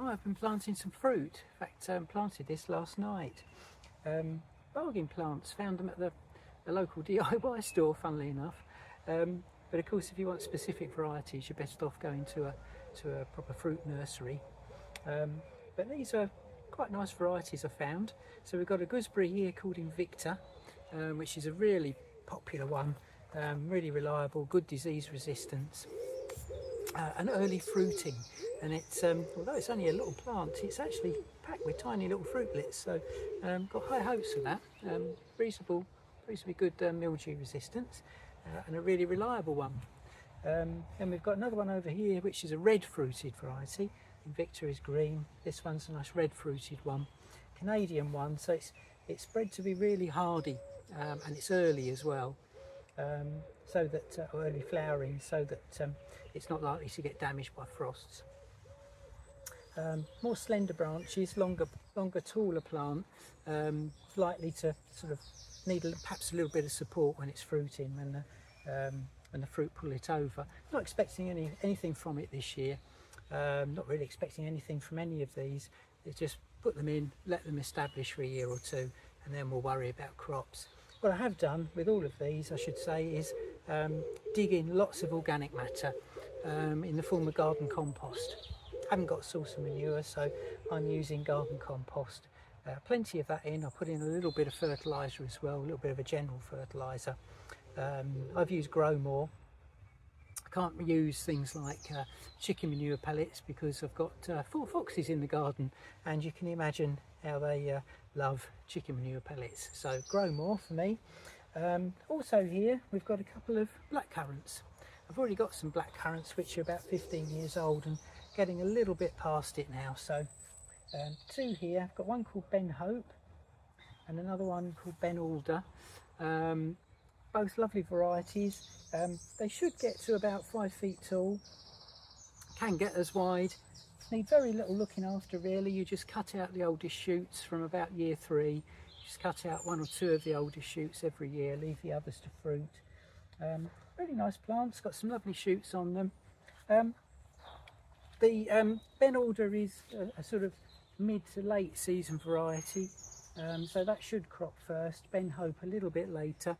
I've been planting some fruit. In fact, planted this last night. Bargain plants, found them at the local DIY store, funnily enough. But of course, if you want specific varieties, you're best off going to a proper fruit nursery. But these are quite nice varieties I found. So we've got a gooseberry here called Invicta, which is a really popular one, really reliable, good disease resistance, and early fruiting. And it's although it's only a little plant, it's actually packed with tiny little fruitlets. So got high hopes for that. Reasonably good mildew resistance, and a really reliable one. And we've got another one over here, which is a red fruited variety. Invicta is green. This one's a nice red fruited one, Canadian one. So it's bred to be really hardy, and it's early as well. So that early flowering, so that it's not likely to get damaged by frosts. More slender branches, longer, taller plant, likely to sort of need perhaps a little bit of support when it's fruiting, when the fruit pull it over. Not expecting anything from it this year. Not really expecting anything from any of these. It's just put them in, let them establish for a year or two, and then we'll worry about crops. What I have done with all of these, I should say, is dig in lots of organic matter in the form of garden compost. I haven't got a source of manure, so I'm using garden compost. Plenty of that in. I put in a little bit of fertiliser as well, a little bit of a general fertiliser. I've used Grow More. I can't use things like chicken manure pellets because I've got 4 foxes in the garden, and you can imagine how they love chicken manure pellets. So Grow More for me. Also here we've got a couple of blackcurrants. I've already got some blackcurrants which are about 15 years old and getting a little bit past it now. So 2 here. I've got one called Ben Hope and another one called Ben Alder. Both lovely varieties. They should get to about 5 feet tall. Can get as wide. Need very little looking after really. You just cut out the oldest shoots from about year 3. Just cut out 1 or 2 of the oldest shoots every year. Leave the others to fruit. Really nice plants. Got some lovely shoots on them. The Ben Alder is a sort of mid to late season variety. So that should crop first. Ben Hope a little bit later.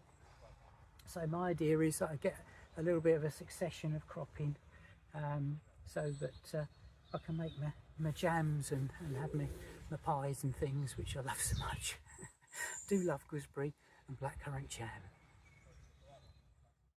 So my idea is that I get a little bit of a succession of cropping, so that I can make my jams and have my pies and things, which I love so much. Do love gooseberry and blackcurrant jam.